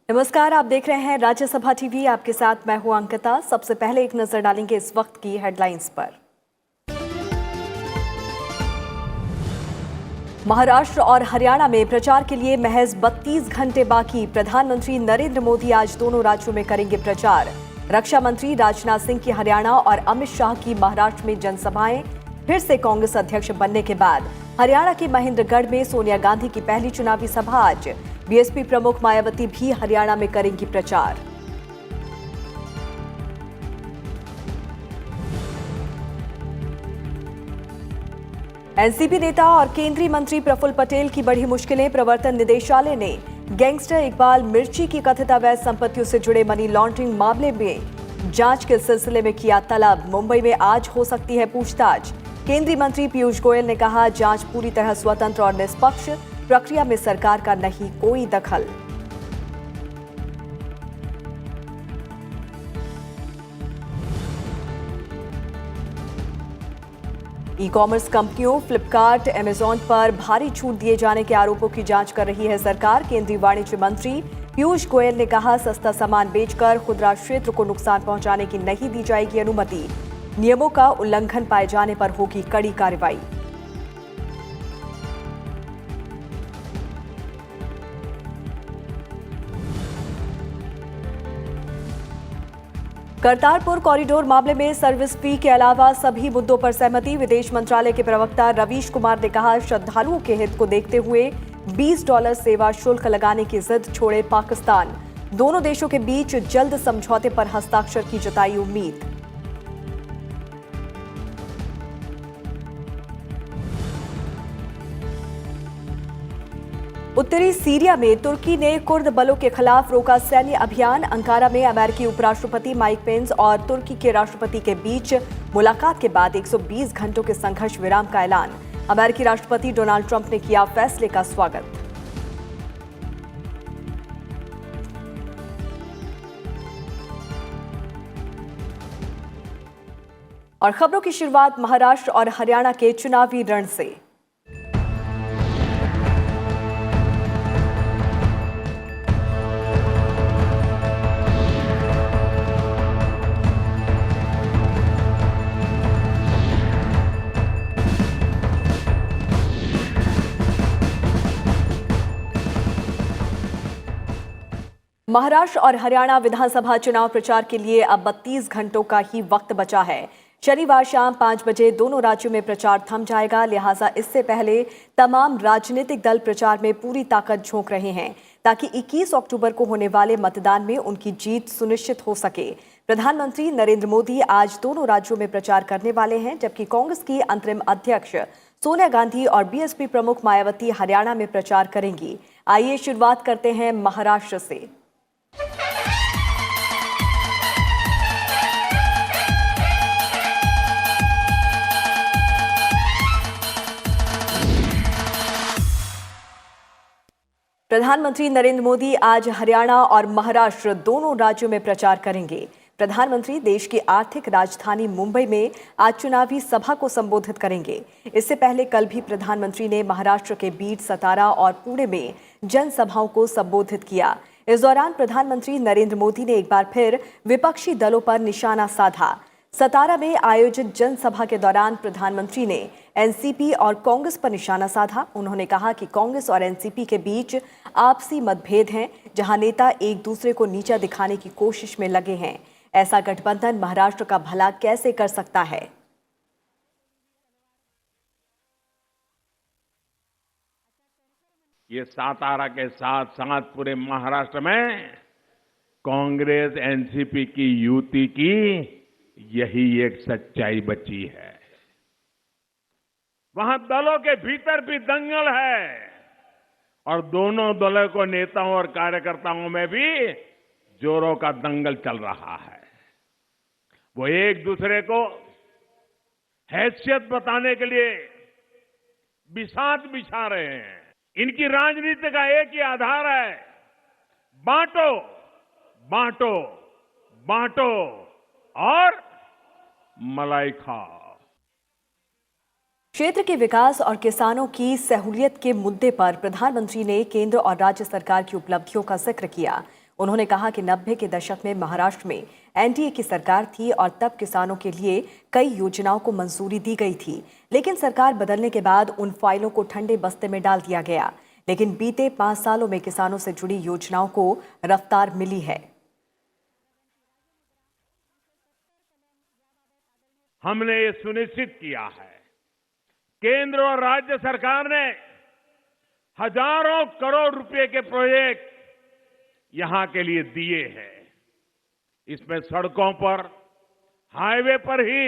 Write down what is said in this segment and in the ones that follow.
नमस्कार, आप देख रहे हैं राज्यसभा टीवी। आपके साथ मैं हूं अंकिता। सबसे पहले एक नजर डालेंगे इस वक्त की हेडलाइंस पर। महाराष्ट्र और हरियाणा में प्रचार के लिए महज 32 घंटे बाकी। प्रधानमंत्री नरेंद्र मोदी आज दोनों राज्यों में करेंगे प्रचार। रक्षा मंत्री राजनाथ सिंह की हरियाणा और अमित शाह की महाराष्ट्र में जनसभाएं। फिर से कांग्रेस अध्यक्ष बनने के बाद हरियाणा के महेंद्रगढ़ में सोनिया गांधी की पहली चुनावी सभा आज। बीएसपी प्रमुख मायावती भी हरियाणा में करेंगी प्रचार। एनसीपी नेता और केंद्रीय मंत्री प्रफुल्ल पटेल की बढ़ी मुश्किलें। प्रवर्तन निदेशालय ने गैंगस्टर इकबाल मिर्ची की कथित अवैध संपत्तियों से जुड़े मनी लॉन्ड्रिंग मामले में जांच के सिलसिले में किया तलब। मुंबई में आज हो सकती है पूछताछ। केंद्रीय मंत्री पीयूष गोयल ने कहा, जांच पूरी तरह स्वतंत्र और निष्पक्ष, प्रक्रिया में सरकार का नहीं कोई दखल। ई कॉमर्स कंपनियों फ्लिपकार्ट, अमेजॉन पर भारी छूट दिए जाने के आरोपों की जांच कर रही है सरकार। केंद्रीय वाणिज्य मंत्री पीयूष गोयल ने कहा, सस्ता सामान बेचकर खुदरा क्षेत्र को नुकसान पहुंचाने की नहीं दी जाएगी अनुमति। नियमों का उल्लंघन पाए जाने पर होगी कड़ी कार्रवाई। करतारपुर कॉरिडोर मामले में सर्विस फी के अलावा सभी मुद्दों पर सहमति। विदेश मंत्रालय के प्रवक्ता रवीश कुमार ने कहा, श्रद्धालुओं के हित को देखते हुए $20 सेवा शुल्क लगाने की जिद छोड़े पाकिस्तान। दोनों देशों के बीच जल्द समझौते पर हस्ताक्षर की जताई उम्मीद। उत्तरी सीरिया में तुर्की ने कुर्द बलों के खिलाफ रोका सैन्य अभियान। अंकारा में अमेरिकी उपराष्ट्रपति माइक पेंस और तुर्की के राष्ट्रपति के बीच मुलाकात के बाद 120 घंटों के संघर्ष विराम का ऐलान। अमेरिकी राष्ट्रपति डोनाल्ड ट्रंप ने किया फैसले का स्वागत। और खबरों की शुरुआत महाराष्ट्र और हरियाणा के चुनावी रण से। महाराष्ट्र और हरियाणा विधानसभा चुनाव प्रचार के लिए अब 32 घंटों का ही वक्त बचा है। शनिवार शाम 5 बजे दोनों राज्यों में प्रचार थम जाएगा। लिहाजा इससे पहले तमाम राजनीतिक दल प्रचार में पूरी ताकत झोंक रहे हैं ताकि 21 अक्टूबर को होने वाले मतदान में उनकी जीत सुनिश्चित हो सके। प्रधानमंत्री नरेंद्र मोदी आज दोनों राज्यों में प्रचार करने वाले हैं, जबकि कांग्रेस की अंतरिम अध्यक्ष सोनिया गांधी और बीएसपी प्रमुख मायावती हरियाणा में प्रचार करेंगी। आइए शुरुआत करते हैं महाराष्ट्र से। प्रधानमंत्री नरेंद्र मोदी आज हरियाणा और महाराष्ट्र दोनों राज्यों में प्रचार करेंगे। प्रधानमंत्री देश की आर्थिक राजधानी मुंबई में आज चुनावी सभा को संबोधित करेंगे। इससे पहले कल भी प्रधानमंत्री ने महाराष्ट्र के बीड, सतारा और पुणे में जनसभाओं को संबोधित किया। इस दौरान प्रधानमंत्री नरेंद्र मोदी ने एक बार फिर विपक्षी दलों पर निशाना साधा। सतारा में आयोजित जनसभा के दौरान प्रधानमंत्री ने एनसीपी और कांग्रेस पर निशाना साधा। उन्होंने कहा कि कांग्रेस और एनसीपी के बीच आपसी मतभेद हैं, जहां नेता एक दूसरे को नीचा दिखाने की कोशिश में लगे हैं। ऐसा गठबंधन महाराष्ट्र का भला कैसे कर सकता है? ये सतारा के साथ साथ पूरे महाराष्ट्र में कांग्रेस एनसीपी की युति की यही एक सच्चाई बची है। वहां दलों के भीतर भी दंगल है और दोनों दलों को नेताओं और कार्यकर्ताओं में भी जोरों का दंगल चल रहा है। वो एक दूसरे को हैसियत बताने के लिए बिसात बिछा रहे हैं। इनकी राजनीति का एक ही आधार है, बांटो बांटो बांटो और मलाई खाओ। क्षेत्र के विकास और किसानों की सहूलियत के मुद्दे पर प्रधानमंत्री ने केंद्र और राज्य सरकार की उपलब्धियों का जिक्र किया। उन्होंने कहा कि 90 के दशक में महाराष्ट्र में एनडीए की सरकार थी और तब किसानों के लिए कई योजनाओं को मंजूरी दी गई थी, लेकिन सरकार बदलने के बाद उन फाइलों को ठंडे बस्ते में डाल दिया गया। लेकिन बीते 5 सालों में किसानों से जुड़ी योजनाओं को रफ्तार मिली है। हमने ये सुनिश्चित किया है, केंद्र और राज्य सरकार ने हजारों करोड़ रुपए के प्रोजेक्ट यहां के लिए दिए हैं। इसमें सड़कों पर, हाईवे पर ही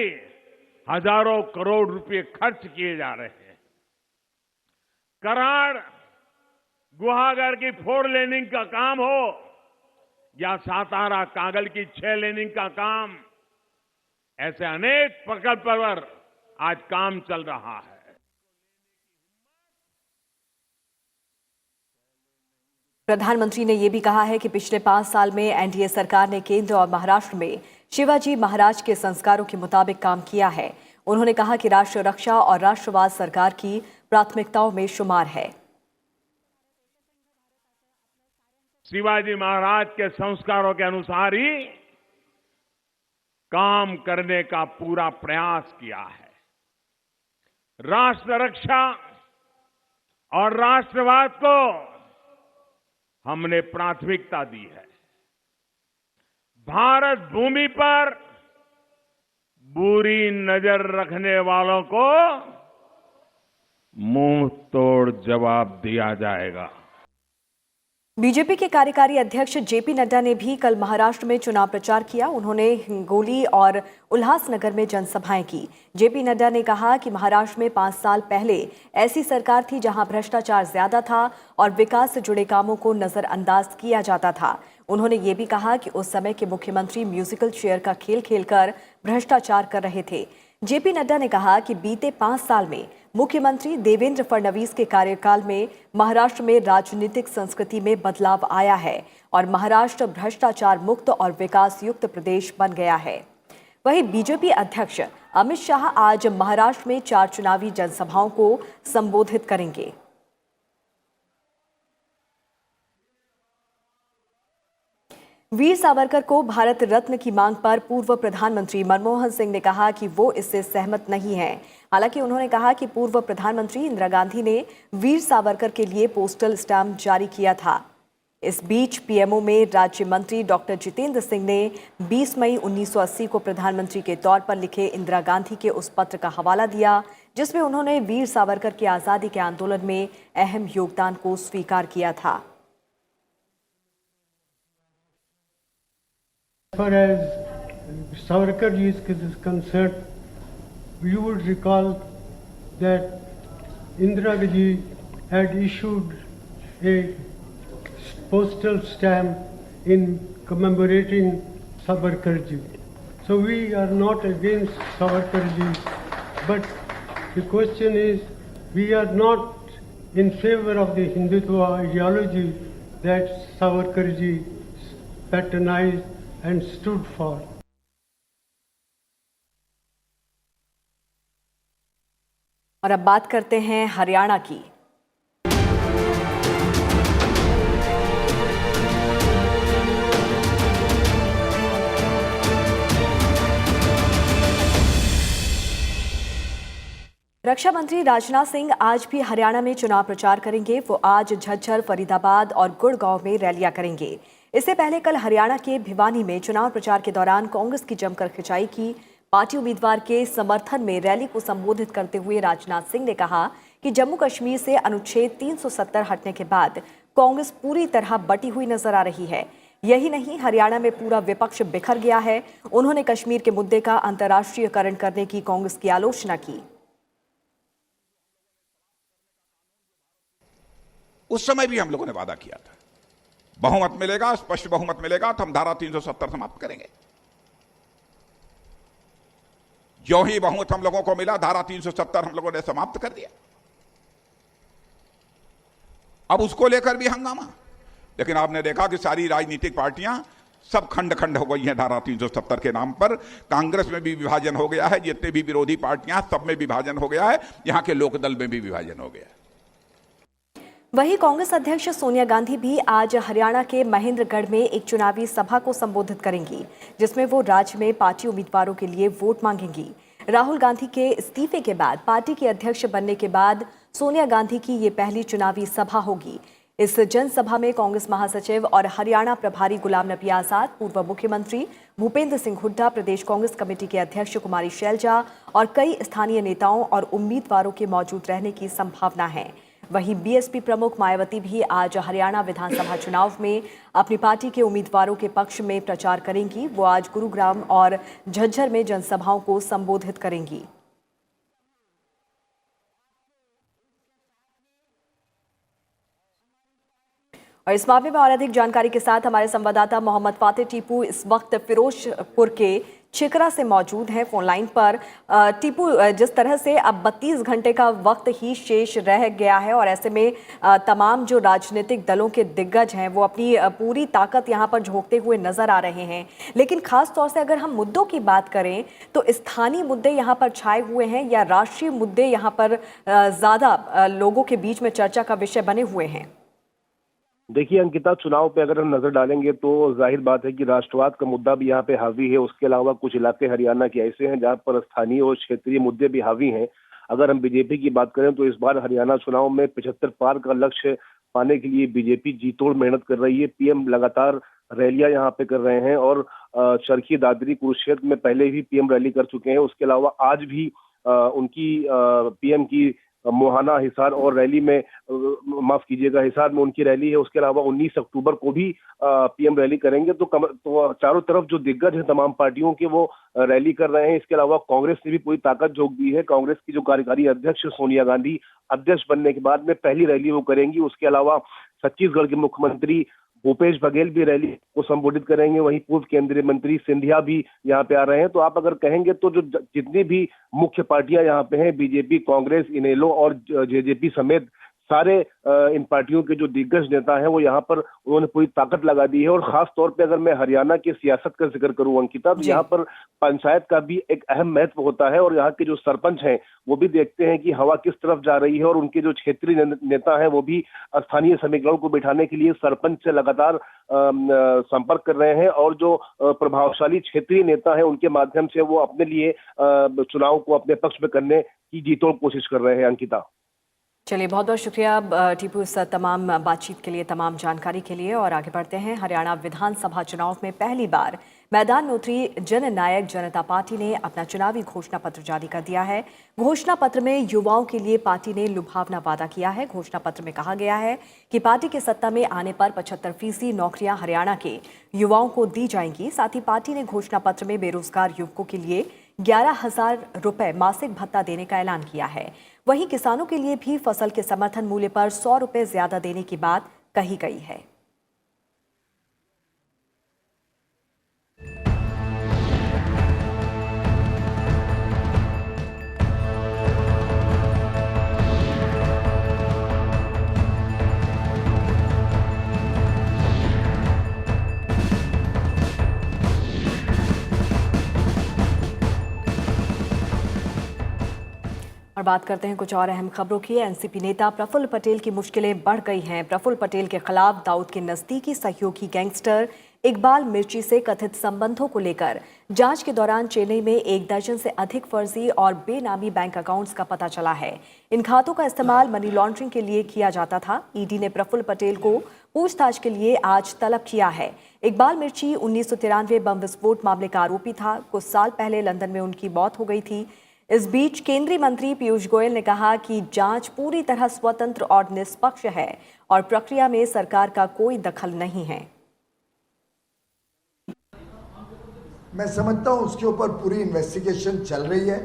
हजारों करोड़ रुपए खर्च किए जा रहे हैं। कराड़ गुहागर की 4 लेनिंग का काम हो या सातारा कागल की 6 लेनिंग का काम, ऐसे अनेक प्रकल्प पर आज काम चल रहा है। प्रधानमंत्री ने यह भी कहा है कि पिछले 5 साल में एनडीए सरकार ने केंद्र और महाराष्ट्र में शिवाजी महाराज के संस्कारों के मुताबिक काम किया है। उन्होंने कहा कि राष्ट्र रक्षा और राष्ट्रवाद सरकार की प्राथमिकताओं में शुमार है। शिवाजी महाराज के संस्कारों के अनुसार ही काम करने का पूरा प्रयास किया है। राष्ट्र रक्षा और राष्ट्रवाद को हमने प्राथमिकता दी है। भारत भूमि पर बुरी नजर रखने वालों को मुंह तोड़ जवाब दिया जाएगा। बीजेपी के कार्यकारी अध्यक्ष जेपी नड्डा ने भी कल महाराष्ट्र में चुनाव प्रचार किया। उन्होंने हिंगोली और उल्हासनगर में जनसभाएं की। जेपी नड्डा ने कहा कि महाराष्ट्र में 5 साल पहले ऐसी सरकार थी जहां भ्रष्टाचार ज्यादा था और विकास से जुड़े कामों को नजरअंदाज किया जाता था। उन्होंने ये भी कहा कि उस समय के मुख्यमंत्री म्यूजिकल चेयर का खेल खेलकर भ्रष्टाचार कर रहे थे। जेपी नड्डा ने कहा कि बीते 5 साल में मुख्यमंत्री देवेंद्र फडणवीस के कार्यकाल में महाराष्ट्र में राजनीतिक संस्कृति में बदलाव आया है और महाराष्ट्र भ्रष्टाचार मुक्त और विकास युक्त प्रदेश बन गया है। वहीं बीजेपी अध्यक्ष अमित शाह आज महाराष्ट्र में 4 चुनावी जनसभाओं को संबोधित करेंगे। वीर सावरकर को भारत रत्न की मांग पर पूर्व प्रधानमंत्री मनमोहन सिंह ने कहा कि वो इससे सहमत नहीं हैं। हालांकि उन्होंने कहा कि पूर्व प्रधानमंत्री इंदिरा गांधी ने वीर सावरकर के लिए पोस्टल स्टैम्प जारी किया था। इस बीच पीएमओ में राज्य मंत्री डॉक्टर जितेंद्र सिंह ने 20 मई 1980 को प्रधानमंत्री के तौर पर लिखे इंदिरा गांधी के उस पत्र का हवाला दिया, जिसमें उन्होंने वीर सावरकर के आजादी के आंदोलन में अहम योगदान को स्वीकार किया था। As far as Savarkar ji is concerned, you would recall that Indira ji had issued a postal stamp in commemorating Savarkar ji. So we are not against Savarkar ji, but the question is, we are not in favor of the Hindutva ideology that Savarkar ji patronized and stood for. और अब बात करते हैं हरियाणा की। रक्षा मंत्री राजनाथ सिंह आज भी हरियाणा में चुनाव प्रचार करेंगे। वो आज झज्जर, फरीदाबाद और गुड़गांव में रैलियां करेंगे। इससे पहले कल हरियाणा के भिवानी में चुनाव प्रचार के दौरान कांग्रेस की जमकर खिंचाई की। पार्टी उम्मीदवार के समर्थन में रैली को संबोधित करते हुए राजनाथ सिंह ने कहा कि जम्मू कश्मीर से अनुच्छेद 370 हटने के बाद कांग्रेस पूरी तरह बटी हुई नजर आ रही है। यही नहीं, हरियाणा में पूरा विपक्ष बिखर गया है। उन्होंने कश्मीर के मुद्दे का अंतर्राष्ट्रीयकरण करने की कांग्रेस की आलोचना की। उस समय भी हम लोगों ने वादा किया था, बहुमत मिलेगा, स्पष्ट बहुमत मिलेगा तो हम धारा 370 समाप्त करेंगे। जो ही बहुमत हम लोगों को मिला, धारा 370 हम लोगों ने समाप्त कर दिया। अब उसको लेकर भी हंगामा। लेकिन आपने देखा कि सारी राजनीतिक पार्टियां सब खंड खंड हो गई हैं धारा 370 के नाम पर। कांग्रेस में भी विभाजन हो गया है, जितने भी विरोधी पार्टियां सब में विभाजन हो गया है, यहां के लोकदल में भी विभाजन हो गया है। वहीं कांग्रेस अध्यक्ष सोनिया गांधी भी आज हरियाणा के महेंद्रगढ़ में एक चुनावी सभा को संबोधित करेंगी, जिसमें वो राज्य में पार्टी उम्मीदवारों के लिए वोट मांगेंगी। राहुल गांधी के इस्तीफे के बाद पार्टी के अध्यक्ष बनने के बाद सोनिया गांधी की ये पहली चुनावी सभा होगी। इस जनसभा में कांग्रेस महासचिव और हरियाणा प्रभारी गुलाम नबी आजाद, पूर्व मुख्यमंत्री भूपेंद्र सिंह हुड्डा, प्रदेश कांग्रेस कमेटी के अध्यक्ष कुमारी शैलजा और कई स्थानीय नेताओं और उम्मीदवारों के मौजूद रहने की संभावना है। वहीं बीएसपी प्रमुख मायावती भी आज हरियाणा विधानसभा चुनाव में अपनी पार्टी के उम्मीदवारों के पक्ष में प्रचार करेंगी। वो आज गुरुग्राम और झज्जर में जनसभाओं को संबोधित करेंगी। और इस मामले में और अधिक जानकारी के साथ हमारे संवाददाता मोहम्मद फाते टीपू इस वक्त फिरोजपुर के छिकरा से मौजूद हैं फोन लाइन पर। टीपू, जिस तरह से अब 32 घंटे का वक्त ही शेष रह गया है और ऐसे में तमाम जो राजनीतिक दलों के दिग्गज हैं वो अपनी पूरी ताकत यहां पर झोंकते हुए नजर आ रहे हैं, लेकिन खास तौर से अगर हम मुद्दों की बात करें तो स्थानीय मुद्दे यहां पर छाए हुए हैं या राष्ट्रीय मुद्दे यहां पर ज्यादा लोगों के बीच में चर्चा का विषय बने हुए हैं? देखिए अंकिता, चुनाव पे अगर हम नजर डालेंगे तो जाहिर बात है कि राष्ट्रवाद का मुद्दा भी यहाँ पे हावी है। उसके अलावा कुछ इलाके हरियाणा के ऐसे हैं जहाँ पर स्थानीय और क्षेत्रीय मुद्दे भी हावी हैं। अगर हम बीजेपी की बात करें तो इस बार हरियाणा चुनाव में 75 पार का लक्ष्य पाने के लिए बीजेपी जी तोड़ मेहनत कर रही है। पीएम लगातार रैलियां यहाँ पे कर रहे हैं और चरखी दादरी कुरुक्षेत्र में पहले भी पीएम रैली कर चुके हैं। उसके अलावा आज भी उनकी पीएम की मोहाना, हिसार और रैली में माफ कीजिएगा हिसार में उनकी रैली है। उसके अलावा 19 अक्टूबर को भी पीएम रैली करेंगे। तो चारों तरफ जो दिग्गज हैं तमाम पार्टियों के वो रैली कर रहे हैं। इसके अलावा कांग्रेस ने भी पूरी ताकत झोंक दी है। कांग्रेस की जो कार्यकारी अध्यक्ष सोनिया गांधी अध्यक्ष बनने के बाद में पहली रैली वो करेंगी। उसके अलावा छत्तीसगढ़ के मुख्यमंत्री भूपेश बघेल भी रैली को संबोधित करेंगे। वहीं पूर्व केंद्रीय मंत्री सिंधिया भी यहाँ पे आ रहे हैं। तो आप अगर कहेंगे तो जो जितनी भी मुख्य पार्टियां यहाँ पे हैं, बीजेपी, कांग्रेस, इनेलो और जेजेपी समेत सारे इन पार्टियों के जो दिग्गज नेता हैं वो यहाँ पर उन्होंने पूरी ताकत लगा दी है। और खास तौर पे अगर मैं हरियाणा की सियासत का जिक्र करूं अंकिता, तो यहाँ पर पंचायत का भी एक अहम महत्व होता है। और यहाँ के जो सरपंच हैं वो भी देखते हैं कि हवा किस तरफ जा रही है और उनके जो क्षेत्रीय नेता हैं वो भी स्थानीय समीकरणों को बिठाने के लिए सरपंच से लगातार संपर्क कर रहे हैं। और जो प्रभावशाली क्षेत्रीय नेता हैं उनके माध्यम से वो अपने लिए चुनाव को अपने पक्ष में करने की जीतोड़ कोशिश कर रहे हैं। अंकिता, चलिए, बहुत बहुत शुक्रिया टीपू इस तमाम बातचीत के लिए, तमाम जानकारी के लिए। और आगे बढ़ते हैं। हरियाणा विधानसभा चुनाव में पहली बार मैदान में उतरी जननायक जनता पार्टी ने अपना चुनावी घोषणा पत्र जारी कर दिया है। घोषणा पत्र में युवाओं के लिए पार्टी ने लुभावना वादा किया है। घोषणा पत्र में कहा गया है कि पार्टी के सत्ता में आने पर 75% नौकरियां हरियाणा के युवाओं को दी जाएंगी। साथ ही पार्टी ने घोषणा पत्र में बेरोजगार युवकों के लिए 11,000 रुपए मासिक भत्ता देने का ऐलान किया है। वहीं किसानों के लिए भी फसल के समर्थन मूल्य पर 100 रुपए ज्यादा देने की बात कही गई है। और बात करते हैं कुछ और अहम खबरों की। एनसीपी नेता प्रफुल्ल पटेल की मुश्किलें बढ़ गई हैं। प्रफुल्ल पटेल के खिलाफ दाऊद के नजदीकी सहयोगी गैंगस्टर इकबाल मिर्ची से कथित संबंधों को लेकर जांच के दौरान चेन्नई में 1 दर्जन से अधिक फर्जी और बेनामी बैंक अकाउंट्स का पता चला है। इन खातों का इस्तेमाल मनी लॉन्ड्रिंग के लिए किया जाता था। ईडी ने प्रफुल्ल पटेल को पूछताछ के लिए आज तलब किया है। इकबाल मिर्ची 1993 बम विस्फोट मामले का आरोपी था। कुछ साल पहले लंदन में उनकी मौत हो गई थी। इस बीच केंद्रीय मंत्री पीयूष गोयल ने कहा कि जांच पूरी तरह स्वतंत्र और निष्पक्ष है और प्रक्रिया में सरकार का कोई दखल नहीं है। मैं समझता हूं उसके ऊपर पूरी इन्वेस्टिगेशन चल रही है।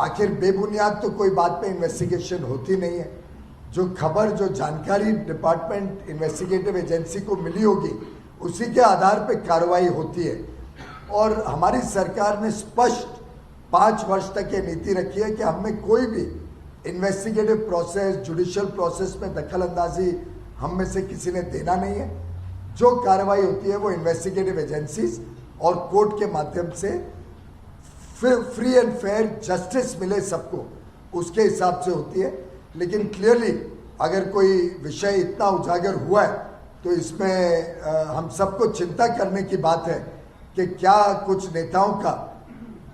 आखिर बेबुनियाद तो कोई बात पे इन्वेस्टिगेशन होती नहीं है। जो खबर, जो जानकारी डिपार्टमेंट इन्वेस्टिगेटिव एजेंसी को मिली होगी उसी के आधार पे कार्रवाई होती है। और हमारी सरकार ने स्पष्ट 5 वर्ष तक ये नीति रखी है कि हमें कोई भी इन्वेस्टिगेटिव प्रोसेस, जुडिशियल प्रोसेस में दखल अंदाजी हम में से किसी ने देना नहीं है। जो कार्रवाई होती है वो इन्वेस्टिगेटिव एजेंसीज और कोर्ट के माध्यम से फ्री एंड फेयर जस्टिस मिले सबको, उसके हिसाब से होती है। लेकिन क्लियरली अगर कोई विषय इतना उजागर हुआ है तो इसमें हम सबको चिंता करने की बात है कि क्या कुछ नेताओं का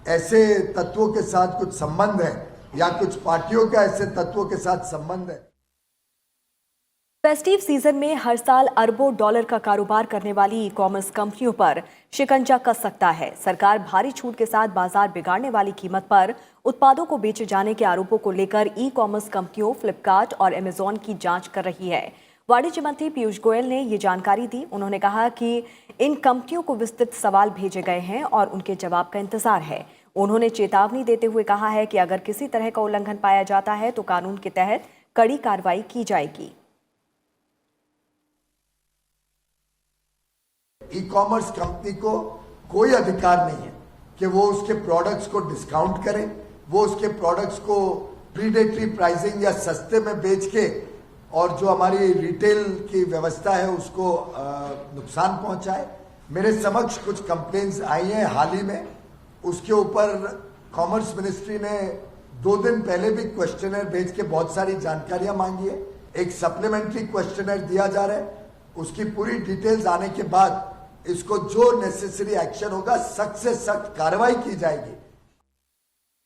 ऐसे तत्वों के साथ कुछ संबंध है या कुछ पार्टियों का ऐसे तत्वों के साथ संबंध है। फेस्टिव सीजन में हर साल अरबों डॉलर का कारोबार करने वाली ई कॉमर्स कंपनियों पर शिकंजा कस सकता है। सरकार भारी छूट के साथ बाजार बिगाड़ने वाली कीमत पर उत्पादों को बेचे जाने के आरोपों को लेकर ई कॉमर्स कंपनियों फ्लिपकार्ट और अमेजॉन की जांच कर रही है। वाणिज्य मंत्री पीयूष गोयल ने ये जानकारी दी। उन्होंने कहा कि इन कंपनियों को विस्तृत सवाल भेजे गए हैं और उनके जवाब का इंतजार है। उन्होंने चेतावनी देते हुए कहा है कि अगर किसी तरह का उल्लंघन पाया जाता है तो कानून के तहत कड़ी कार्रवाई की जाएगी। ई कॉमर्स कंपनी को कोई अधिकार नहीं है कि वो उसके प्रोडक्ट्स को डिस्काउंट करे, वो उसके प्रोडक्ट्स को प्रीडेटरी प्राइसिंग या सस्ते में बेच के और जो हमारी रिटेल की व्यवस्था है उसको नुकसान पहुंचाए। मेरे समक्ष कुछ कंप्लेंट्स आई हैं हाल ही में, उसके ऊपर कॉमर्स मिनिस्ट्री ने 2 दिन पहले भी क्वेश्चनर भेज के बहुत सारी जानकारियां मांगी है। एक सप्लीमेंट्री क्वेश्चनर दिया जा रहा है, उसकी पूरी डिटेल्स आने के बाद इसको जो नेसेसरी एक्शन होगा सख्त से सख्त कार्रवाई की जाएगी।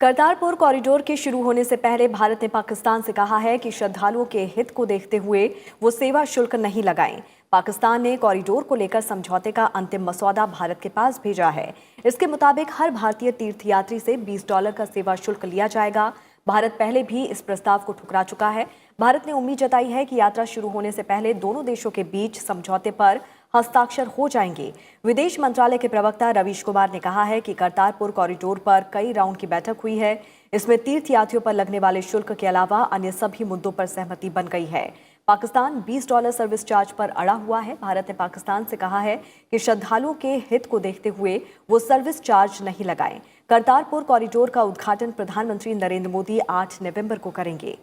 करतारपुर कॉरिडोर के शुरू होने से पहले भारत ने पाकिस्तान से कहा है कि श्रद्धालुओं के हित को देखते हुए वो सेवा शुल्क नहीं लगाएं। पाकिस्तान ने कॉरिडोर को लेकर समझौते का अंतिम मसौदा भारत के पास भेजा है। इसके मुताबिक हर भारतीय तीर्थयात्री से $20 का सेवा शुल्क लिया जाएगा। भारत पहले भी इस प्रस्ताव को ठुकरा चुका है। भारत ने उम्मीद जताई है कि यात्रा शुरू होने से पहले दोनों देशों के बीच समझौते पर हस्ताक्षर हो जाएंगे। विदेश मंत्रालय के प्रवक्ता रवीश कुमार ने कहा है कि करतारपुर कॉरिडोर पर कई राउंड की बैठक हुई है। इसमें तीर्थयात्रियों पर लगने वाले शुल्क के अलावा अन्य सभी मुद्दों पर सहमति बन गई है। पाकिस्तान $20 सर्विस चार्ज पर अड़ा हुआ है। भारत ने पाकिस्तान से कहा है कि श्रद्धालुओं के हित को देखते हुए वो सर्विस चार्ज नहीं लगाएं। करतारपुर कॉरिडोर का उद्घाटन प्रधानमंत्री नरेंद्र मोदी 8 नवंबर को करेंगे।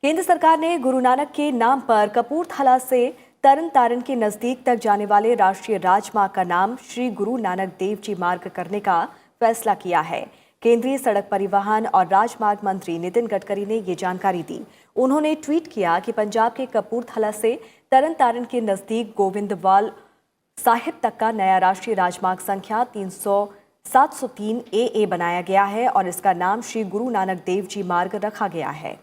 केंद्र सरकार ने गुरु नानक के नाम पर कपूरथला से तरन तारण के नजदीक तक जाने वाले राष्ट्रीय राजमार्ग का नाम श्री गुरु नानक देव जी मार्ग करने का फैसला किया है। केंद्रीय सड़क परिवहन और राजमार्ग मंत्री नितिन गडकरी ने ये जानकारी दी। उन्होंने ट्वीट किया कि पंजाब के कपूरथला से तरन तारण के नजदीक गोविंदवाल साहिब तक का नया राष्ट्रीय राजमार्ग संख्या 703 AA बनाया गया है और इसका नाम श्री गुरु नानक देव जी मार्ग रखा गया है।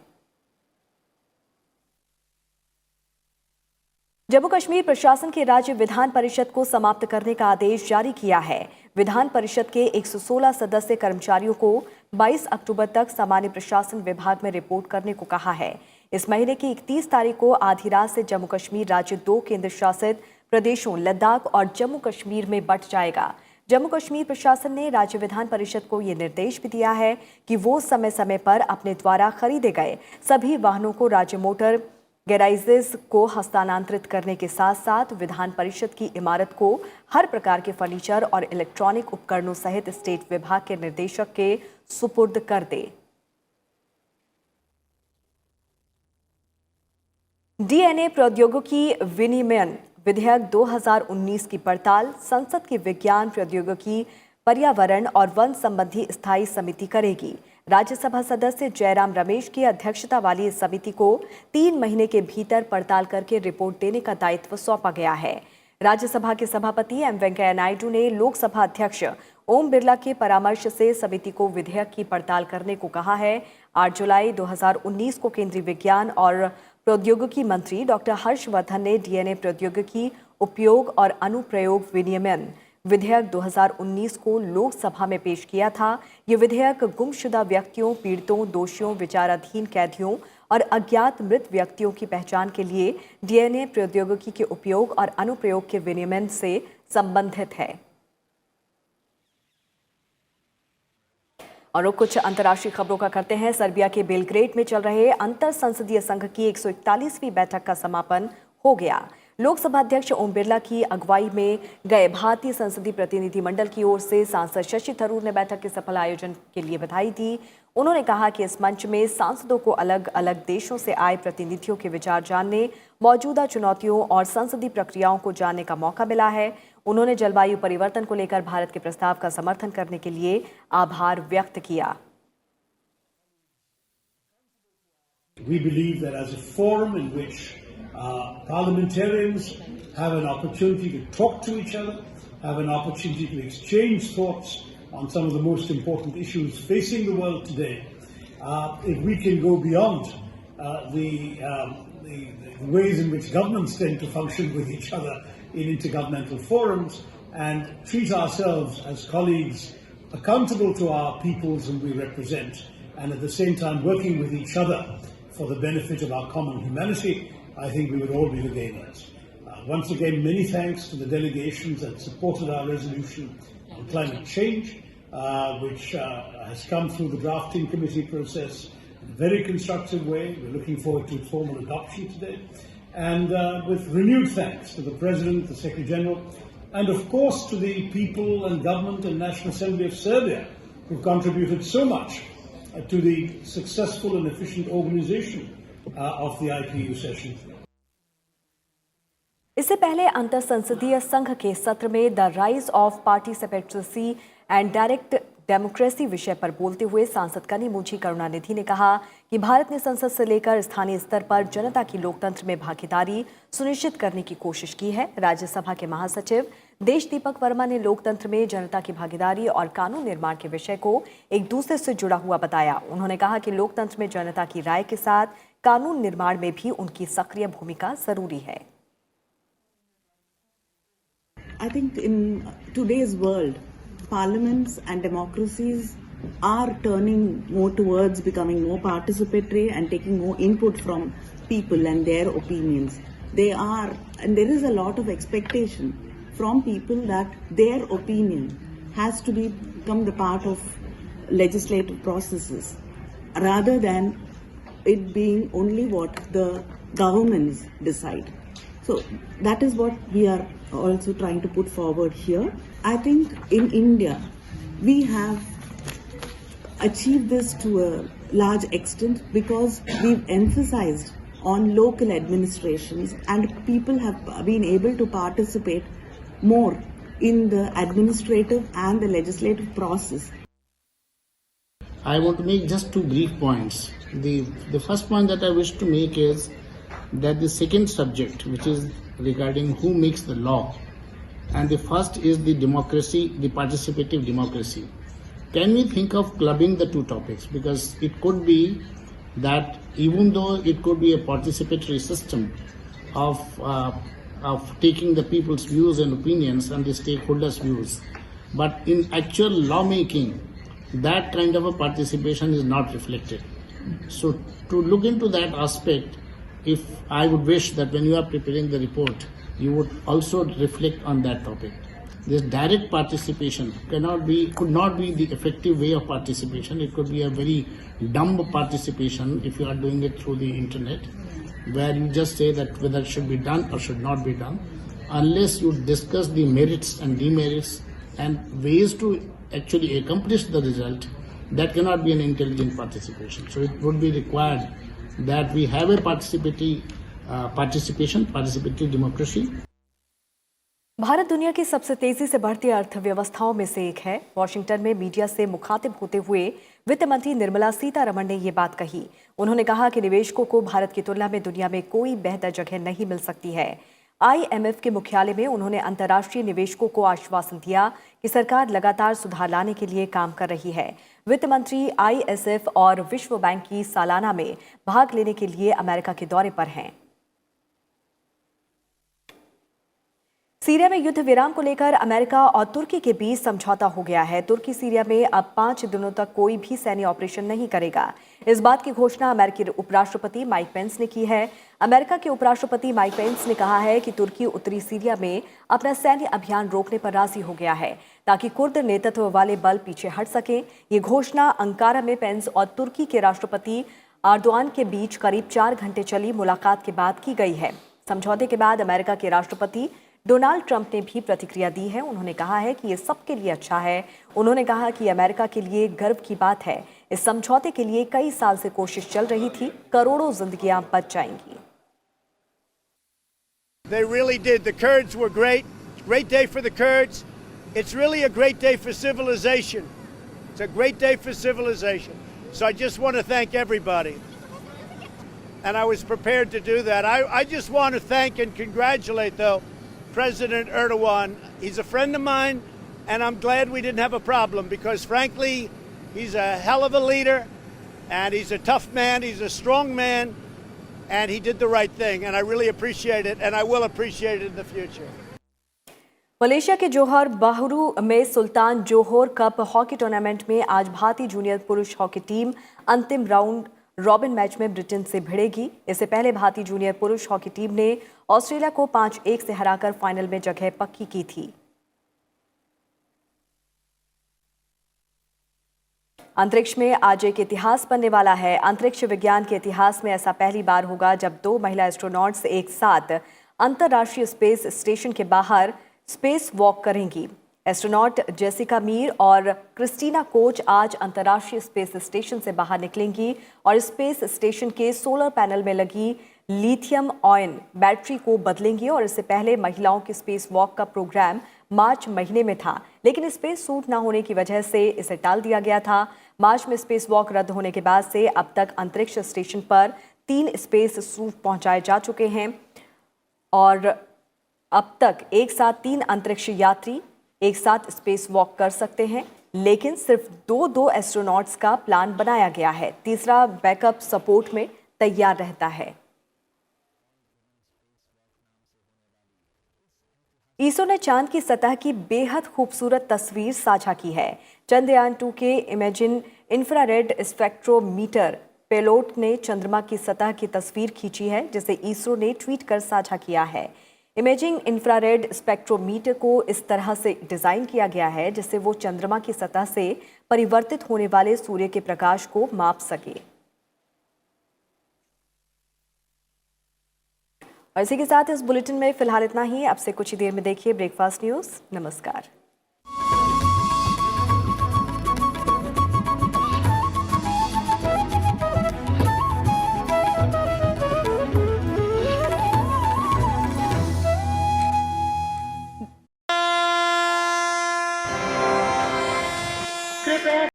जम्मू कश्मीर प्रशासन के राज्य विधान परिषद को समाप्त करने का आदेश जारी किया है। विधान परिषद के 116 सदस्य कर्मचारियों को 22 अक्टूबर तक सामान्य प्रशासन विभाग में रिपोर्ट करने को कहा है। इस महीने की 31 तारीख को आधी रात से जम्मू कश्मीर राज्य 2 केंद्र शासित प्रदेशों लद्दाख और जम्मू कश्मीर में बंट जाएगा। जम्मू कश्मीर प्रशासन ने राज्य विधान परिषद को ये निर्देश भी दिया है कि वो समय समय पर अपने द्वारा खरीदे गए सभी वाहनों को राज्य मोटर गैराजेस को हस्तांतरित करने के साथ साथ विधान परिषद की इमारत को हर प्रकार के फर्नीचर और इलेक्ट्रॉनिक उपकरणों सहित स्टेट विभाग के निर्देशक के सुपुर्द कर दे। डीएनए प्रौद्योगिकी विनियमन विधेयक 2019 की पड़ताल संसद की विज्ञान प्रौद्योगिकी पर्यावरण और वन संबंधी स्थायी समिति करेगी। राज्यसभा सदस्य जयराम रमेश की अध्यक्षता वाली इस समिति को 3 महीने के भीतर पड़ताल करके रिपोर्ट देने का दायित्व सौंपा गया है। राज्यसभा के सभापति एम वेंकैया नायडू ने लोकसभा अध्यक्ष ओम बिरला के परामर्श से समिति को विधेयक की पड़ताल करने को कहा है। 8 जुलाई 2019 को केंद्रीय विज्ञान और प्रौद्योगिकी मंत्री डॉक्टर हर्षवर्धन ने डीएनए प्रौद्योगिकी उपयोग और अनुप्रयोग विनियमन विधेयक 2019 को लोकसभा में पेश किया था। ये विधेयक गुमशुदा व्यक्तियों, पीड़ितों, दोषियों, विचाराधीन कैदियों और अज्ञात मृत व्यक्तियों की पहचान के लिए डीएनए प्रौद्योगिकी के उपयोग और अनुप्रयोग के विनियमन से संबंधित है। और कुछ अंतर्राष्ट्रीय खबरों का करते हैं। सर्बिया के बेलग्रेड में चल रहे अंतर संसदीय संघ की 141वीं बैठक का समापन हो गया। लोकसभा अध्यक्ष ओम बिरला की अगुवाई में गए भारतीय संसदीय प्रतिनिधिमंडल की ओर से सांसद शशि थरूर ने बैठक के सफल आयोजन के लिए बधाई दी। उन्होंने कहा कि इस मंच में सांसदों को अलग अलग देशों से आए प्रतिनिधियों के विचार जानने, मौजूदा चुनौतियों और संसदीय प्रक्रियाओं को जानने का मौका मिला है। उन्होंने जलवायु परिवर्तन को लेकर भारत के प्रस्ताव का समर्थन करने के लिए आभार व्यक्त किया। We believe that as a forum in which parliamentarians have an opportunity to talk to each other, have an opportunity to exchange thoughts on some of the most important issues facing the world today, if we can go beyond the ways in which governments tend to function with each other in intergovernmental forums and treat ourselves as colleagues accountable to our peoples whom we represent, and at the same time working with each other for the benefit of our common humanity, I think we would all be the gainers. Once again, many thanks to the delegations that supported our resolution on climate change, which has come through the drafting committee process in a very constructive way. We're looking forward to its formal adoption today. And with renewed thanks to the President, the Secretary General, and of course to the people and government and National Assembly of Serbia, who contributed so much to the successful and efficient organization of the IPU session. इससे पहले अंतर संसदीय संघ के सत्र में the rise of participatory and direct democracy विषय पर बोलते हुए सांसद कनिमोझी करुणानिधि ने कहा कि भारत ने संसद से लेकर स्थानीय स्तर पर जनता की लोकतंत्र में भागीदारी सुनिश्चित करने की कोशिश की है। राज्यसभा के महासचिव देश दीपक वर्मा ने लोकतंत्र में जनता की भागीदारी और कानून निर्माण के विषय को एक दूसरे से जुड़ा हुआ बताया। उन्होंने कहा कि लोकतंत्र में जनता की राय के साथ कानून निर्माण में भी उनकी सक्रिय भूमिका जरूरी है। I think in today's world, parliaments and democracies are turning more towards becoming more participatory and taking more input from people and their opinions. They are, and there is a lot of expectation from people that their opinion has to become the part of legislative processes rather than it being only what the governments decide. So that is what we are also trying to put forward here. I think in India, we have achieved this to a large extent because we've emphasized on local administrations and people have been able to participate more in the administrative and the legislative process. I want to make just two brief points. The first point that I wish to make is that the second subject, which is regarding who makes the law, and the first is the democracy, the participative democracy. Can we think of clubbing the two topics? Because it could be that even though it could be a participatory system of taking the people's views and opinions and the stakeholders' views, but in actual lawmaking, that kind of a participation is not reflected. So to look into that aspect, if I would wish that when you are preparing the report, you would also reflect on that topic. This direct participation could not be the effective way of participation. It could be a very dumb participation if you are doing it through the internet, where you just say that whether it should be done or should not be done, unless you discuss the merits and demerits and ways to actually accomplish the result. That cannot be an intelligent participation. So it would be required that we have a participatory democracy. Bharat दुनिया की सबसे तेजी से बढ़ती अर्थव्यवस्थाओं में से एक है। वॉशिंगटन में मीडिया से मुखातिब होते हुए वित्त मंत्री निर्मला सीतारमण ने ये बात कही। उन्होंने कहा कि निवेशकों को भारत की तुलना में दुनिया में कोई बेहतर जगह नहीं मिल सकती है। IMF के मुख्यालय में उन्होंने अंतर्राष्ट्रीय निवेशकों को आश्वासन दिया कि सरकार लगातार सुधार लाने के लिए काम कर रही है। वित्त मंत्री ISF और विश्व बैंक की सालाना में भाग लेने के लिए अमेरिका के दौरे पर हैं। सीरिया में युद्ध विराम को लेकर अमेरिका और तुर्की के बीच समझौता हो गया है। तुर्की सीरिया में अब 5 दिनों तक कोई भी सैन्य ऑपरेशन नहीं करेगा। इस बात की घोषणा अमेरिकी उपराष्ट्रपति माइक पेंस ने की है। अमेरिका के उपराष्ट्रपति माइक पेंस ने कहा है कि तुर्की उत्तरी सीरिया में अपना सैन्य अभियान रोकने पर राजी हो गया है ताकि कुर्द नेतृत्व वाले बल पीछे हट सकें। ये घोषणा अंकारा में पेंस और तुर्की के राष्ट्रपति अर्दोआन के बीच करीब 4 घंटे चली मुलाकात के बाद की गई है। समझौते के बाद अमेरिका के राष्ट्रपति डोनाल्ड ट्रंप ने भी प्रतिक्रिया दी है। उन्होंने कहा है कि ये सबके लिए अच्छा है। उन्होंने कहा कि अमेरिका के लिए गर्व की बात है। इस समझौते के लिए कई साल से कोशिश चल रही थी। करोड़ों जिंदगियां बच जाएंगी। They really did. The Kurds were great. Great day for the Kurds. It's really a great day for civilization. It's a great day for civilization. So I just want to thank everybody. and I was prepared to do that. I just want to thank and congratulate, though, President Erdogan. He's a friend of mine, and I'm glad we didn't have a problem because, frankly, he's a hell of a leader, and he's a tough man, he's a strong man, and he did the right thing, and I really appreciate it, and I will appreciate it in the future. Malaysia के जोहर बाहरू में सुल्तान जोहर cup hockey tournament में आज भारतीय junior पुरुष hockey team अंतिम round robin match में Britain से भिड़ेगी। इससे पहले भारतीय जूनियर पुरुष हॉकी टीम ने ऑस्ट्रेलिया को 5-1 से हराकर फाइनल में जगह पक्की की थी। अंतरिक्ष में आज एक इतिहास बनने वाला है। अंतरिक्ष विज्ञान के इतिहास में ऐसा पहली बार होगा जब 2 महिला एस्ट्रोनॉट्स एक साथ अंतर्राष्ट्रीय स्पेस स्टेशन के बाहर स्पेस वॉक करेंगी। एस्ट्रोनॉट जेसिका मीर और क्रिस्टीना कोच आज अंतर्राष्ट्रीय स्पेस स्टेशन से बाहर निकलेंगी और स्पेस स्टेशन के सोलर पैनल में लगी लिथियम आयन बैटरी को बदलेंगी। और इससे पहले महिलाओं की स्पेस वॉक का प्रोग्राम मार्च महीने में था, लेकिन स्पेस सूट न होने की वजह से इसे टाल दिया गया था। मार्च में स्पेस वॉक रद्द होने के बाद से अब तक अंतरिक्ष स्टेशन पर 3 स्पेस सूट पहुंचाए जा चुके हैं और अब तक एक साथ 3 अंतरिक्ष यात्री एक साथ स्पेस वॉक कर सकते हैं, लेकिन सिर्फ 2 एस्ट्रोनॉट्स का प्लान बनाया गया है। तीसरा बैकअप सपोर्ट में तैयार रहता है। इसरो ने चांद की सतह की बेहद खूबसूरत तस्वीर साझा की है। चंद्रयान 2 के इमेजिंग इंफ्रारेड स्पेक्ट्रोमीटर पेलोड ने चंद्रमा की सतह की तस्वीर खींची है, जिसे इसरो ने ट्वीट कर साझा किया है। इमेजिंग इंफ्रारेड स्पेक्ट्रोमीटर को इस तरह से डिजाइन किया गया है जिससे वो चंद्रमा की सतह से परिवर्तित होने वाले सूर्य के प्रकाश को माप सके। और इसी के साथ इस बुलेटिन में फिलहाल इतना ही। अब से कुछ ही देर में देखिए ब्रेकफास्ट न्यूज। नमस्कार।